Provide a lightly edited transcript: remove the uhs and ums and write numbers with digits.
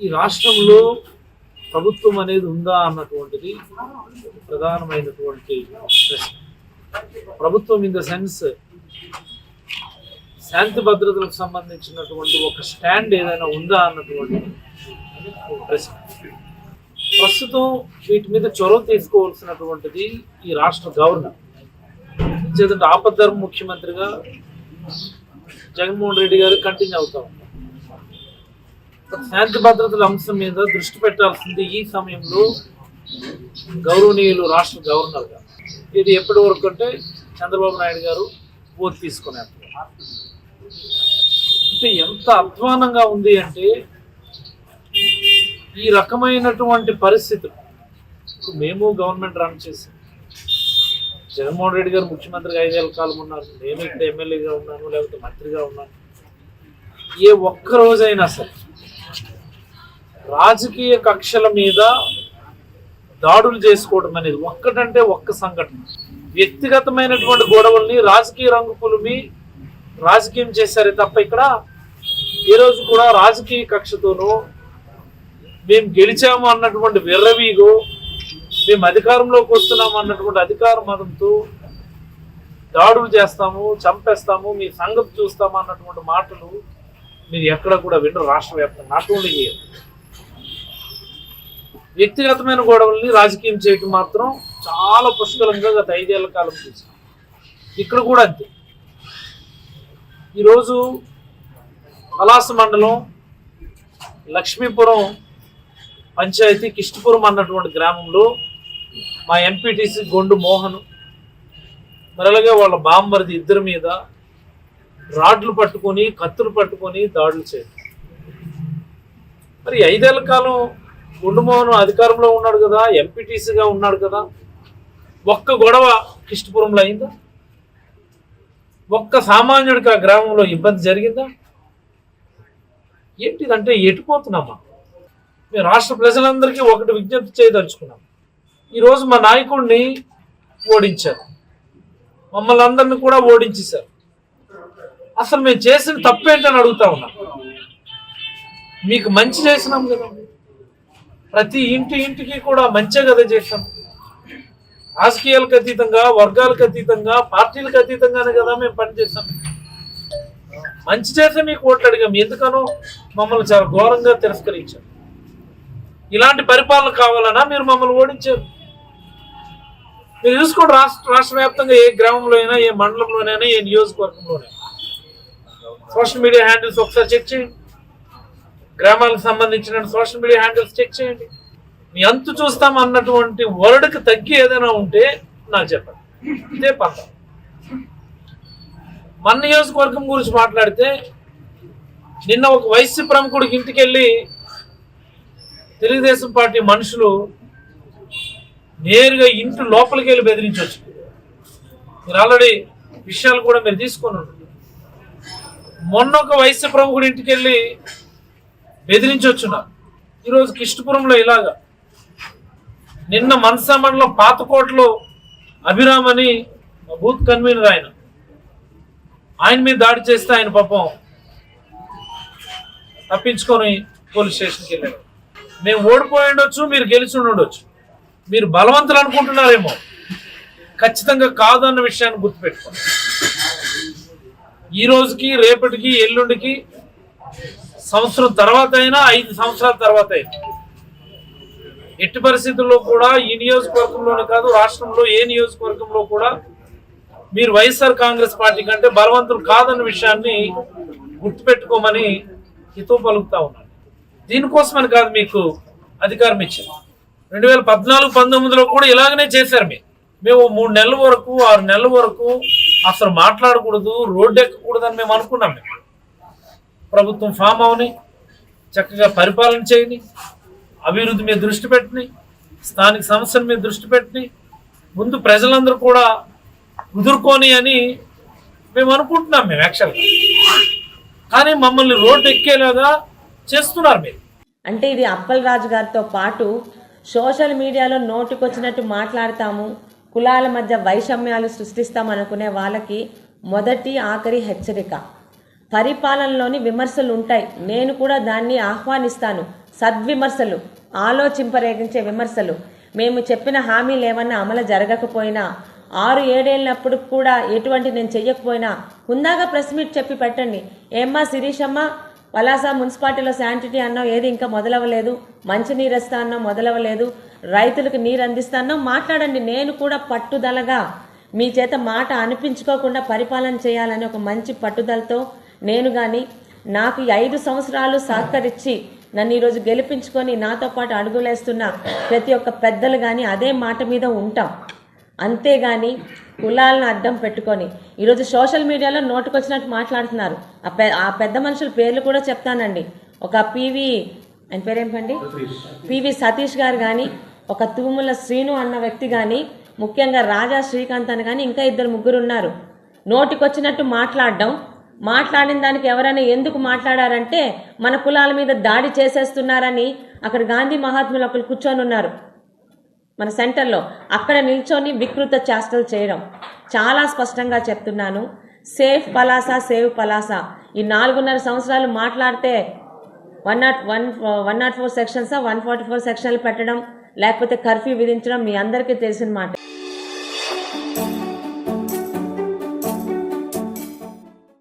ఈ రాష్ట్రంలో ప్రభుత్వం అనేది ఉందా అన్నటువంటిది ప్రధానమైనటువంటి ప్రశ్న. ప్రభుత్వం ఇన్ ద సెన్స్ శాంతి భద్రతలకు సంబంధించినటువంటి ఒక స్టాండ్ ఏదైనా ఉందా అన్నటువంటి ప్రశ్న. ప్రస్తుతం వీటి మీద చొరవ తీసుకోవాల్సినటువంటిది ఈ రాష్ట్ర గవర్నర్. చేతంటే ఆపద్ధర్మ ముఖ్యమంత్రిగా జగన్మోహన్ రెడ్డి గారు కంటిన్యూ అవుతా ఉన్నారు. శాంతి భద్రతల అంశం మీద దృష్టి పెట్టాల్సింది ఈ సమయంలో గౌరవనీయులు రాష్ట్ర గవర్నర్ గారు. ఇది ఎప్పటి వరకు అంటే చంద్రబాబు నాయుడు గారు ఓటు తీసుకున్నారు. అంటే ఎంత అధ్వానంగా ఉంది అంటే ఈ రకమైనటువంటి పరిస్థితులు. మేము గవర్నమెంట్ రన్ చేసాం. జగన్మోహన్ రెడ్డి గారు ముఖ్యమంత్రిగా 5 ఏళ్ల కాలం ఉన్నారు. నేను ఇక్కడ ఎమ్మెల్యేగా ఉన్నాను, లేకపోతే మంత్రిగా ఉన్నాను. ఏ ఒక్క రోజైనా సరే రాజకీయ కక్షల మీద దాడులు చేసుకోవడం అనేది ఒక్కటంటే ఒక్క సంఘటన. వ్యక్తిగతమైనటువంటి గొడవల్ని రాజకీయ రంగు పులిమి రాజకీయం చేశారే తప్ప ఇక్కడ ఏ రోజు కూడా రాజకీయ కక్షతోనూ మేము గెలిచాము అన్నటువంటి విర్రవీగో, మేము అధికారంలోకి వస్తున్నాము అన్నటువంటి అధికార మతంతో దాడులు చేస్తాము, చంపేస్తాము, మీ సంగతి చూస్తాము అన్నటువంటి మాటలు మీరు ఎక్కడ కూడా వినరు. రాష్ట్ర వ్యాప్తంగా నాట్ ఓన్లీ వ్యక్తిగతమైన గొడవల్ని రాజకీయం చేయటం మాత్రం చాలా పుష్కలంగా గత 5 ఏళ్ల కాలం చూసాం. ఇక్కడ కూడా అంతే. ఈరోజు పలాస మండలం లక్ష్మీపురం పంచాయతీ కిష్టపురం అన్నటువంటి గ్రామంలో మా ఎంపీటీసీ గొండు మోహన్ మరి అలాగే వాళ్ళ బామ్మరిది ఇద్దరి మీద రాడ్లు పట్టుకొని కత్తులు పట్టుకొని దాడులు చేయడం. మరి 5 ఏళ్ల కాలం గొండు మోహన్ అధికారంలో ఉన్నాడు కదా, ఎంపీటీసీగా ఉన్నాడు కదా, ఒక్క గొడవ కిష్టపురంలో అయిందా? ఒక్క సామాన్యుడికి ఆ గ్రామంలో ఇబ్బంది జరిగిందా? ఏంటిదంటే ఎటుపోతున్నామా? మేము రాష్ట్ర ప్రజలందరికీ ఒకటి విజ్ఞప్తి చేయదలుచుకున్నాం. ఈరోజు మా నాయకుడిని ఓడించారు, మమ్మల్ని అందరినీ కూడా ఓడించేశారు. అసలు మేము చేసిన తప్పేంటని అడుగుతా ఉన్నాం. మీకు మంచి చేసినాం కదా, ప్రతి ఇంటికి కూడా మంచే కదా చేసాం. రాజకీయాలకు అతీతంగా, వర్గాలకు అతీతంగా, పార్టీలకు అతీతంగానే కదా మేము పనిచేసాం. మంచి చేస్తే మీకు ఓట్లు అడిగాం. ఎందుకనో మమ్మల్ని చాలా ఘోరంగా తిరస్కరించారు. ఇలాంటి పరిపాలన కావాలన్నా మీరు మమ్మల్ని ఓడించారు. మీరు చూసుకోండి, రాష్ట్ర వ్యాప్తంగా ఏ గ్రామంలో అయినా, ఏ మండలంలోనైనా, ఏ నియోజకవర్గంలోనైనా సోషల్ మీడియా హ్యాండిల్స్ ఒకసారి చెక్ చేయండి. గ్రామాలకు సంబంధించిన సోషల్ మీడియా హ్యాండిల్స్ చెక్ చేయండి. మీ అంతు చూస్తాం అన్నటువంటి వర్డ్కి తగ్గి ఏదైనా ఉంటే నాకు చెప్పండి. ఇదే పంట. మన నియోజకవర్గం గురించి మాట్లాడితే నిన్న ఒక వైసీ ప్రముఖుడికి ఇంటికి వెళ్ళి తెలుగుదేశం పార్టీ మనుషులు నేరుగా ఇంటి లోపలికి వెళ్ళి బెదిరించవచ్చు. మీరు ఆల్రెడీ విషయాలు కూడా మీరు తీసుకొని ఉంటారు. మొన్న ఒక వైసీ ప్రముఖుడి ఇంటికి వెళ్ళి బెదిరించొచ్చున్నారు. ఈరోజు కిష్టపురంలో ఇలాగా. నిన్న మనసా మండలం పాతకోటలో అభిరామ్ అని బూత్ కన్వీనర్ ఆయన మీద దాడి చేస్తే ఆయన పాపం తప్పించుకొని పోలీస్ స్టేషన్కి వెళ్ళారు. మేము ఓడిపోయి ఉండొచ్చు, మీరు గెలిచి ఉండొచ్చు. మీరు బలవంతులు అనుకుంటున్నారేమో, ఖచ్చితంగా కాదు అన్న విషయాన్ని గుర్తుపెట్టుకోండి. ఈ రోజుకి, రేపటికి, ఎల్లుండికి, సంవత్సరం తర్వాత అయినా, 5 సంవత్సరాల తర్వాత అయినా ఎట్టి పరిస్థితుల్లో కూడా ఈ నియోజకవర్గంలోనే కాదు, రాష్ట్రంలో ఏ నియోజకవర్గంలో కూడా మీరు వైఎస్ఆర్ కాంగ్రెస్ పార్టీ కంటే బలవంతులు కాదన్న విషయాన్ని గుర్తుపెట్టుకోమని హితవు పలుకుతా ఉన్నాను. దీనికోసమని కాదు మీకు అధికారం ఇచ్చింది. 2014-19లో కూడా ఇలాగనే చేశారు. మేము 3 నెలల వరకు, 6 నెలల వరకు అసలు మాట్లాడకూడదు, రోడ్డు ఎక్కకూడదని మేము అనుకున్నాం. ప్రభుత్వం ఫామ్ అవని, చక్కగా పరిపాలన చేయని, అభివృద్ధి మీద దృష్టి పెట్టని, స్థానిక సమస్యల మీద దృష్టి పెట్టని, ముందు ప్రజలందరూ కూడా కుదురుకొని అని మేము అనుకుంటున్నాం. యాక్చువల్గా కానీ మమ్మల్ని రోడ్డు ఎక్కేలాగా చేస్తున్నారు మీరు. అంటే ఇది అప్పలరాజు గారితో పాటు సోషల్ మీడియాలో నోటికొచ్చినట్టు మాట్లాడతాము, కులాల మధ్య వైషమ్యాలు సృష్టిస్తామనుకునే వాళ్ళకి మొదటి ఆఖరి హెచ్చరిక. పరిపాలనలోని విమర్శలు ఉంటాయి, నేను కూడా దాన్ని ఆహ్వానిస్తాను. సద్విమర్శలు, ఆలోచింపరేగించే విమర్శలు, మేము చెప్పిన హామీలు ఏమన్నా అమలు జరగకపోయినా 6-7 ఏళ్ళప్పుడు కూడా ఎటువంటి నేను చెయ్యకపోయినా హుందాగా ప్రెస్ మీట్ చెప్పి పెట్టండి. ఏమ్మా శిరీషమ్మ, పలాస మున్సిపాలిటీలో శానిటరీ అన్నావు, ఏది ఇంకా మొదలవ్వలేదు, మంచినీరు ఇస్తా అన్నావు, మొదలవ్వలేదు, రైతులకు నీరు అందిస్తా అన్నావు, మాట్లాడండి. నేను కూడా పట్టుదలగా మీ చేత మాట అనిపించుకోకుండా పరిపాలన చేయాలని ఒక మంచి పట్టుదలతో నేను కానీ నాకు ఈ 5 సంవత్సరాలు సహకరించి నన్ను ఈరోజు గెలిపించుకొని నాతో పాటు అడుగులేస్తున్న ప్రతి ఒక్క పెద్దలు కానీ అదే మాట మీద ఉంటాం. అంతేగాని కులాలను అడ్డం పెట్టుకొని ఈరోజు సోషల్ మీడియాలో నోటుకొచ్చినట్టు మాట్లాడుతున్నారు. ఆ పెద్ద మనుషుల పేర్లు కూడా చెప్తానండి. ఒక ఆయన పేరేంటండి, పివి సతీష్ గారు కానీ, ఒక తూముల శ్రీను అన్న వ్యక్తి కానీ, ముఖ్యంగా రాజా శ్రీకాంత్ అని కానీ ఇంకా 2-3 ఉన్నారు. నోటికొచ్చినట్టు మాట్లాడిన దానికి ఎవరైనా ఎందుకు మాట్లాడారంటే మన కులాల మీద దాడి చేసేస్తున్నారని అక్కడ గాంధీ మహాత్ములు ఒకరు కూర్చొని ఉన్నారు మన సెంటర్లో, అక్కడ నిల్చొని వికృత చేష్టలు చేయడం. చాలా స్పష్టంగా చెప్తున్నాను, సేఫ్ పలాస, సేవ్ పలాస. ఈ 4.5 సంవత్సరాలు మాట్లాడితే 104 సెక్షన్స్ 144 సెక్షన్లు పెట్టడం, లేకపోతే కర్ఫ్యూ విధించడం మీ అందరికీ తెలిసిన మాట.